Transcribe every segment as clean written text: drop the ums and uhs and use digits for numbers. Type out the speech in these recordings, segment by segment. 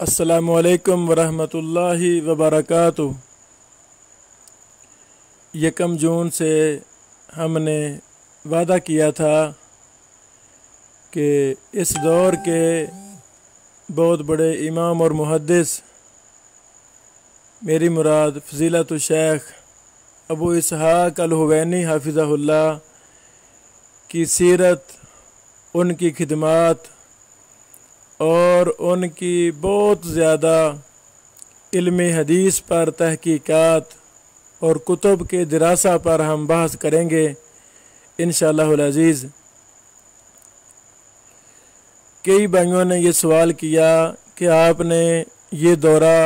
अस्सलामुअलैकुम वरहमतुल्लाहि वबरकातुह। 1 जून से हमने वादा किया था कि इस दौर के बहुत बड़े इमाम और मुहद्दिस मेरी मुराद फ़ज़ीलतुल शेख अबू इसहाक़ अल-हुवैनी हाफ़िज़हुल्लाह की सीरत, उनकी खिदमात और उनकी बहुत ज़्यादा इल्म हदीस पर तहकीकात और कुतुब के दिरासा पर हम बहस करेंगे इंशाअल्लाहुल अज़ीज़। कई भाइयों ने ये सवाल किया कि आपने ये दौरा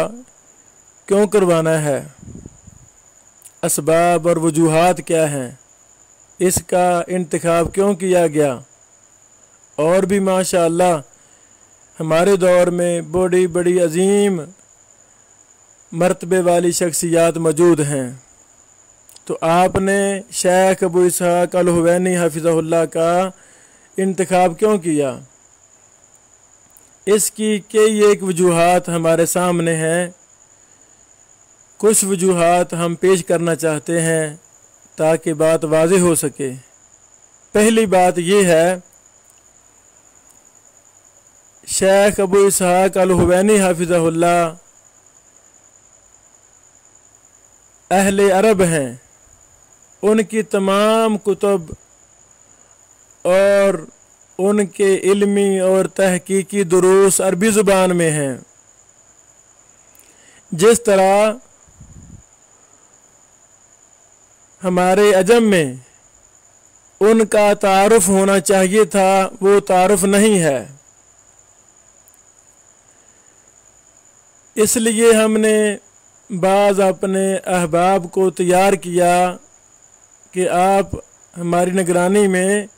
क्यों करवाना है, असबाब और वजूहात क्या हैं, इसका इंतखाब क्यों किया गया। और भी माशाअल्लाह हमारे दौर में बड़ी बड़ी अजीम मर्तबे वाली शख्सियात मौजूद हैं, तो आपने शेख अबू इसहाक़ अल-हुवैनी हाफ़िज़हुल्लाह का इंतखाब क्यों किया। इसकी कई एक वजूहात हमारे सामने हैं। कुछ वजूहात हम पेश करना चाहते हैं ताकि बात वाज़ेह हो सके। पहली बात यह है, शेख अबू इसहाक़ अल-हुवैनी हाफ़िज़हुल्लाह अहले अरब हैं। उनकी तमाम कुतुब और उनके इल्मी और तहकीकी दुरूस अरबी ज़ुबान में हैं। जिस तरह हमारे अजम में उनका तारुफ़ होना चाहिए था, वो तारुफ़ नहीं है। इसलिए हमने बाज़ अपने अहबाब को तैयार किया कि आप हमारी निगरानी में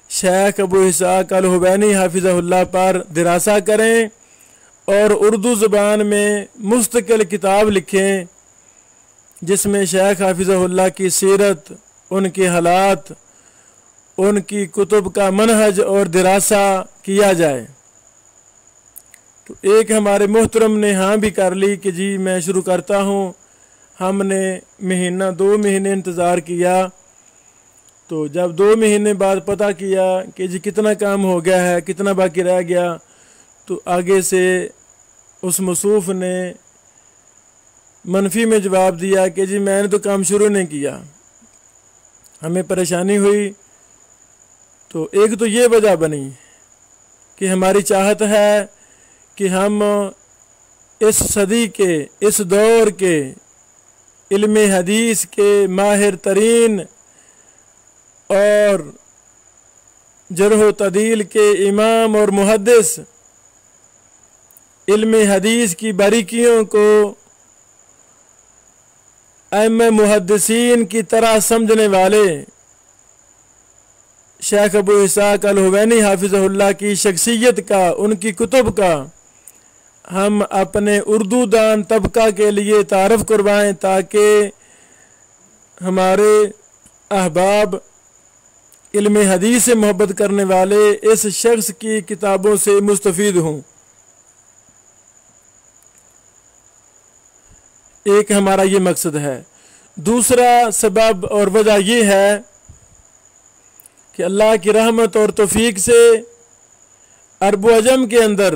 शेख अबू इसहाक़ अल-हुवैनी हाफ़िज़हुल्लाह पर दिरासा करें और उर्दू ज़बान में मुस्तकिल किताब लिखें जिसमें शेख हाफ़िज़हुल्लाह की सीरत, उनके हालात, उनकी कुतुब का मनहज और दिरासा किया जाए। तो एक हमारे मोहतरम ने हाँ भी कर ली कि जी मैं शुरू करता हूँ। हमने महीना 2 महीने इंतज़ार किया, तो जब 2 महीने बाद पता किया कि जी कितना काम हो गया है, कितना बाकी रह गया, तो आगे से उस मसूफ़ ने मनफी में जवाब दिया कि जी मैंने तो काम शुरू नहीं किया। हमें परेशानी हुई। तो एक तो ये वजह बनी कि हमारी चाहत है कि हम इस सदी के, इस दौर के इल्म हदीस के माहिर तरीन और जरह व तदील के इमाम और मुहद्दिस, इल्म हदीस की बारीकियों को अइम्मा मुहद्दिसीन की तरह समझने वाले शेख अबू इसहाक़ अल-हुवैनी हाफ़िज़हुल्लाह की शख्सियत का, उनकी कुतुब का हम अपने उर्दू दान तबका के लिए तारफ़ करवाएँ ताकि हमारे अहबाब इल्म हदीस से मोहब्बत करने वाले इस शख्स की किताबों से मुस्तफ़ीद हों। एक हमारा ये मकसद है। दूसरा सबब और वजह ये है कि अल्लाह की रहमत और तौफीक से अरब व अजम के अंदर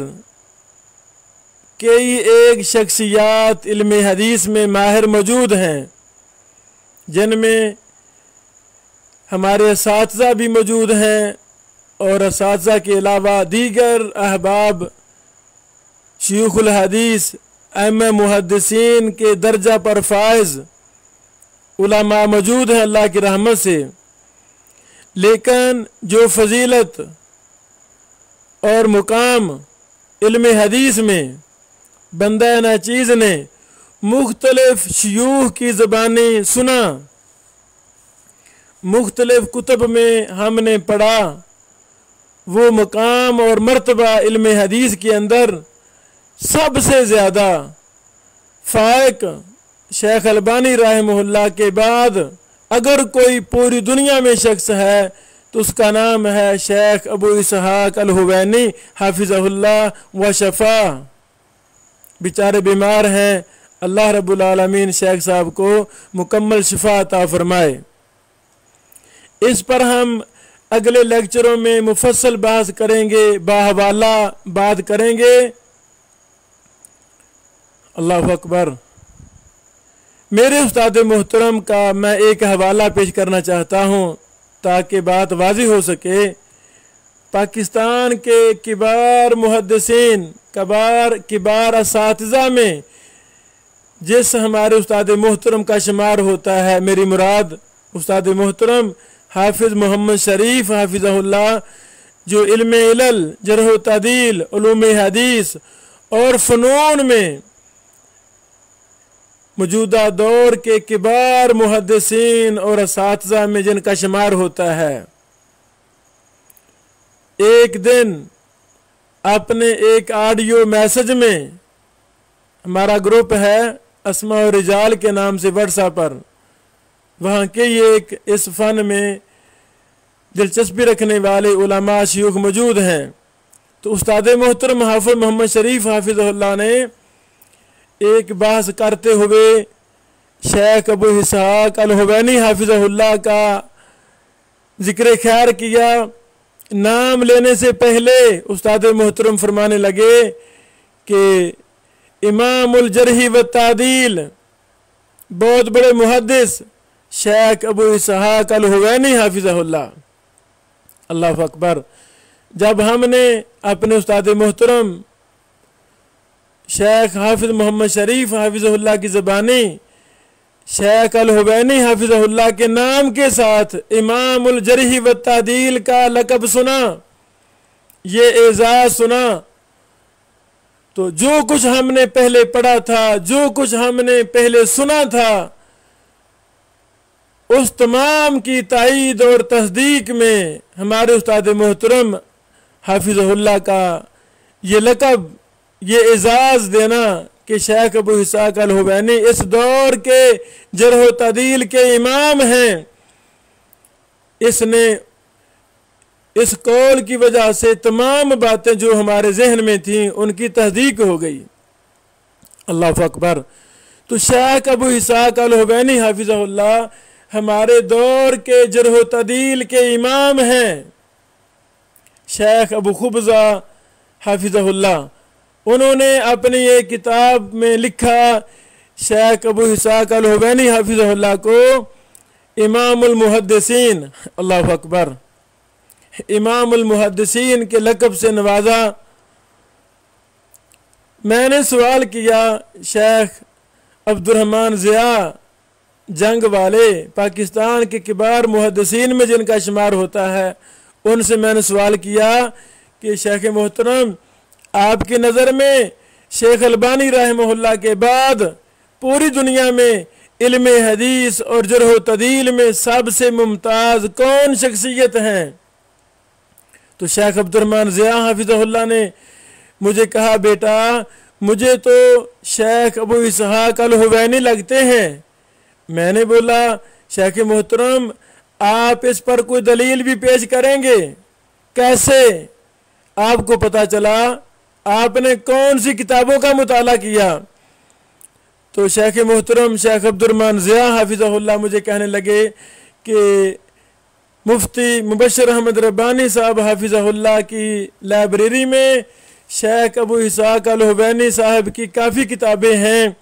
कई एक शख्सियात इल्म हदीस में माहिर मौजूद हैं, जिनमें हमारे असातिज़ा भी मौजूद हैं और असातिज़ा के अलावा दीगर अहबाब शयूख़ुल हदीस, अइम्मा मुहद्दिसीन के दर्जा पर फाइज़ उलमा मौजूद हैं अल्लाह की रहमत से। लेकिन जो फ़जीलत और मुकाम इल्म हदीस में बंदा नाचीज़ ने मुख्तलिफ शयूख़ की ज़बानी सुना, मुख्तलिफ कुतुब में हमने पढ़ा, वो मुकाम और मर्तबा इल्म हदीस के अंदर सबसे ज़्यादा फ़ाइक शेख अलबानी रहमहुल्लाह के बाद अगर कोई पूरी दुनिया में शख्स है तो उसका नाम है शेख अबू इसहाक़ अल-हुवैनी हाफ़िज़हुल्लाह व शफ़ा। बेचारे बीमार हैं। अल्लाह रब्बुल आलमीन शेख साहब को मुकम्मल शिफा अता फरमाए। इस पर हम अगले लेक्चरों में मुफस्सल बहस करेंगे, बाहवाला बात करेंगे। अल्लाह अकबर। मेरे उस्ताद मोहतरम का मैं एक हवाला पेश करना चाहता हूँ ताकि बात वाज़ी हो सके। पाकिस्तान के किबार मुहद्दिसीन, किबार असातिज़ा में जिस हमारे उस्ताद मोहतरम का शुमार होता है, मेरी मुराद उस्ताद मोहतरम हाफिज़ मोहम्मद शरीफ हाफिज़हुल्लाह, जो इल्म इलल, जरह व तादील, उलूम हदीस और फ़नून में मौजूदा दौर के किबार मुहद्दिसीन और असातिज़ा में जिनका शुमार होता है, एक दिन अपने एक ऑडियो मैसेज में, हमारा ग्रुप है अस्मा और रिजाल के नाम से व्हाट्सएप पर, वहाँ के ये एक इस फ़न में दिलचस्पी रखने वाले उलमा शयूख मौजूद हैं। तो उस्ताद मोहतरम हाफिज़ मोहम्मद शरीफ हाफिज़हुल्लाह ने एक बहस करते हुए शेख अबू इसहाक अल हुवैनी हाफिज़हुल्लाह का जिक्र खैर किया। नाम लेने से पहले उस्ताद मोहतरम फरमाने लगे कि इमामुल जरही व तादील, बहुत बड़े मुहद्दिस शेख अबू इसहाक अल हुवैनी हाफिज़हुल्लाह। अल्लाह अकबर। जब हमने अपने उस्ताद मोहतरम शेख हाफिज़ मोहम्मद शरीफ हाफिज़हुल्लाह की ज़बानी शेख अल हुवैनी हाफिज़हुल्लाह के नाम के साथ इमामुल जरही व तादील का लक़ब सुना, ये एजाज़ सुना, तो जो कुछ हमने पहले पढ़ा था, जो कुछ हमने पहले सुना था, उस तमाम की तायीद और तस्दीक में हमारे उस्ताद मोहतरम हाफिज़हुल्लाह का ये लक़ब, ये एजाज़ देना कि शेख अबू इसहाक अल हुवैनी इस दौर के जरह व तादील के इमाम हैं, इसने इस कौल की वजह से तमाम बातें जो हमारे जहन में थीं उनकी तहदीक हो गई। अल्लाह अकबर। तो शेख अबू इसहाक अल हुवैनी हाफिज़हुल्लाह हमारे दौर के जरह व तादील के इमाम हैं। शेख अबू खुबज़ा हाफिज़हुल्लाह, उन्होंने अपनी एक किताब में लिखा, शेख अबू इसहाक अल हुवैनी हाफिज़हुल्लाह को इमामुल मुहद्दिसीन, अल्लाह अकबर, इमामुल मुहद्दिसीन के लक़ब से नवाजा। मैंने सवाल किया शेख अब्दुर्रहमान ज़िया जंग वाले, पाकिस्तान के किबार मुहद्दिसीन में जिनका शुमार होता है, उनसे मैंने सवाल किया कि शेख मोहतरम, आपकी नज़र में शेख अलबानी रहमहुल्लाह के बाद पूरी दुनिया में इल्म हदीस और जरह व तादील में सबसे मुमताज़ कौन शख्सियत हैं? तो शेख अब्दुर्रहमान ज़िया हाफिज़हुल्लाह ने मुझे कहा, बेटा मुझे तो शेख अबू इसहाक अल हुवैनी लगते हैं। मैंने बोला, शेख मोहतरम आप इस पर कोई दलील भी पेश करेंगे? कैसे? आपको पता चला? आपने कौन सी किताबों का मुताला किया? तो शेख मोहतरम शेख अब्दुर्रहमान ज़िया हाफिज़हुल्लाह मुझे कहने लगे कि मुफ्ती मुबशर अहमद रब्बानी साहब हाफिज़हुल्लाह की लाइब्रेरी में शेख अबू इसहाक अल हुवैनी साहब की काफ़ी किताबें हैं।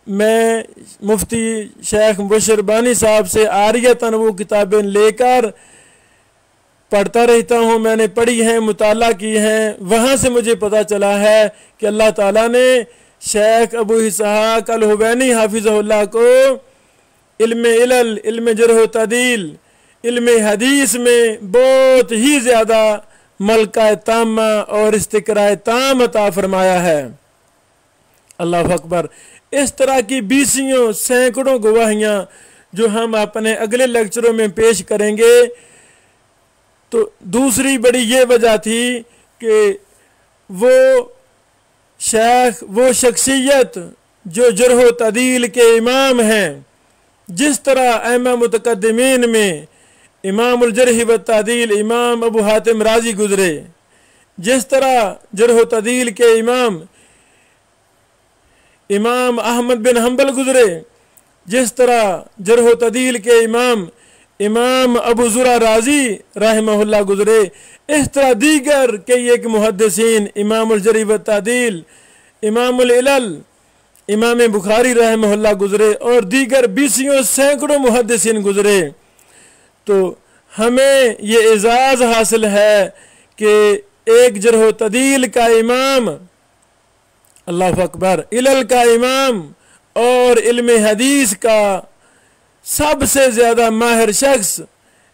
मैं मुफ्ती शेख मुबशर रब्बानी साहब से आरियतन वो किताबें लेकर पढ़ता रहता हूँ। मैंने पढ़ी हैं, मुताला की हैं। वहाँ से मुझे पता चला है कि अल्लाह ताला ने शेख अबू इसहाक अल हुवैनी हाफिज़हुल्लाह को इल्म इलल, इल्म जरह व तादील, इल्म हदीस में बहुत ही ज़्यादा मलका तामा और इस्तिक़रा ताम अता फरमाया है। अल्लाह अकबर। इस तरह की बीसियों सैकड़ों गवाहियाँ जो हम अपने अगले लेक्चरों में पेश करेंगे। तो दूसरी बड़ी ये वजह थी कि वो शेख, वो शख्सियत जो जरह व तादील के इमाम हैं, जिस तरह अइम्मा मुतक़द्दिमीन में इमामुल जरह व तादील इमाम अबू हातिम राजी गुजरे, जिस तरह जरह व तादील के इमाम امام احمد بن حنبل گزرے، جس طرح جرح و تعدیل کے امام ابو زرع رازی رحمہ اللہ گزرے، اس طرح دیگر کئی ایک محدثین، امام الجرح و تعدیل، امام العلل، امام بخاری رحمہ اللہ گزرے، اور دیگر بیسیوں سینکڑوں محدثین گزرے۔ تو ہمیں یہ اعزاز حاصل ہے کہ ایک جرح و تعدیل کا امام، اللہ اکبر، علل کا امام اور علم حدیث کا سب سے زیادہ ماہر شخص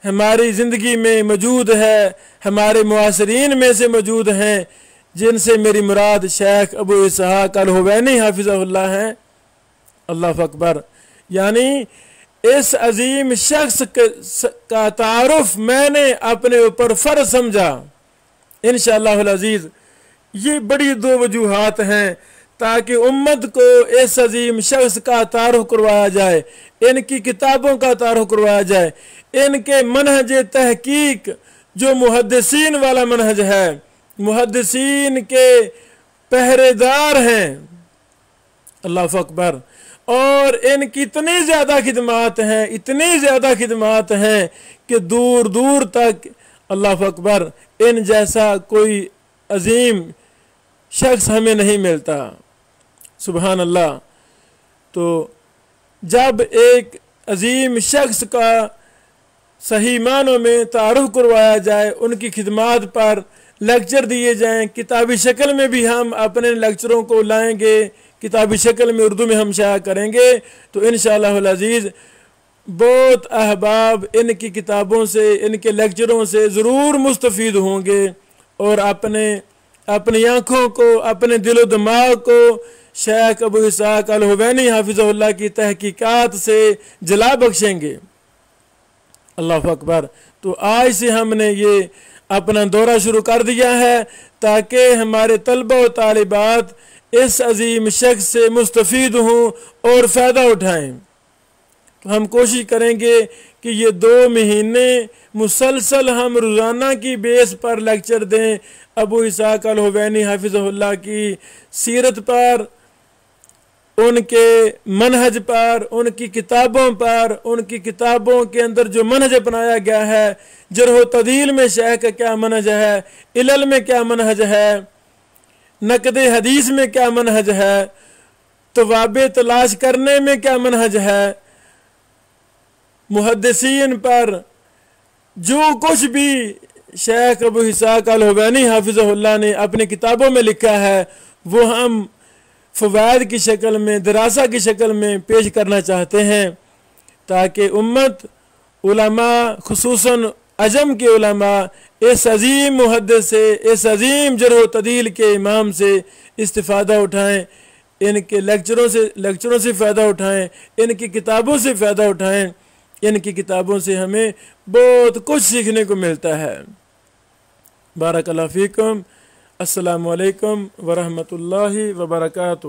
ہماری زندگی میں موجود ہے، ہمارے معاصرین میں سے موجود ہیں، جن سے میری مراد شیخ ابو اسحاق الحوینی حافظہ اللہ ہیں۔ اللہ اکبر، یعنی اس عظیم شخص کا تعارف میں نے اپنے اوپر فرض سمجھا انشاءاللہ العزیز۔ یہ بڑی دو وجوہات ہیں تاکہ امت کو اس عظیم شخص کا تعارف کروایا جائے، ان کی کتابوں کا تعارف کروایا جائے، ان کے منہج تحقیق جو محدثین والا منہج ہے، محدثین کے پہرے دار ہیں، اللہ اکبر، اور ان کی اتنی زیادہ خدمات ہیں، اتنی زیادہ خدمات ہیں کہ دور دور تک، اللہ اکبر، ان جیسا کوئی عظیم شخص ہمیں نہیں ملتا، سبحان اللہ۔ تو جب ایک عظیم شخص کا صحیح معنوں میں تعارف کروایا جائے، ان کی خدمات پر لیکچر دیے جائیں، کتابی شکل میں بھی ہم اپنے لیکچروں کو لائیں گے، کتابی شکل میں اردو میں ہم شائع کریں گے، تو انشاءاللہ العزیز بہت احباب ان کی کتابوں سے، ان کے لیکچروں سے ضرور مستفید ہوں گے، اور اپنی آنکھوں کو، اپنے دل و دماغ کو شیخ ابو اسحاق الحوینی حافظہ اللہ کی تحقیقات سے جلا بخشیں گے، اللہ اکبر۔ تو آج سے ہم نے یہ اپنا دورہ شروع کر دیا ہے تاکہ ہمارے طلبہ و طالبات اس عظیم شخص سے مستفید ہوں اور فائدہ اٹھائیں۔ تو ہم کوشش کریں گے کہ یہ 2 مہینے مسلسل ہم روزانہ کی بیس پر لیکچر دیں، ابو اسحاق الحوینی حافظہ اللہ کی سیرت پر، ان کے منہج پر، ان کی کتابوں پر، ان کی کتابوں کے اندر جو منہج اپنایا گیا ہے، جرح و تعدیل میں شیخ کا کیا منہج ہے، علل میں کیا منہج ہے، نقد حدیث میں کیا منہج ہے، توابع تلاش کرنے میں کیا منہج ہے، محدثین پر جو کچھ بھی شیخ ابو اسحاق الحوینی حافظہ اللہ نے اپنی کتابوں میں لکھا ہے، وہ ہم فوائد کی شکل میں، دراسہ کی شکل میں پیش کرنا چاہتے ہیں، تاکہ امت، علماء، خصوصاً عجم کے علماء اس عظیم محدث سے، اس عظیم جرح و تعدیل کے امام سے استفادہ اٹھائیں، ان کے لیکچروں سے فائدہ اٹھائیں، ان کی کتابوں سے فائدہ اٹھائیں۔ ان کی کتابوں سے ہمیں بہت کچھ سیکھنے کو ملتا ہے۔ بارک اللہ فیکم۔ السلام علیکم ورحمۃ اللہ وبرکاتہ۔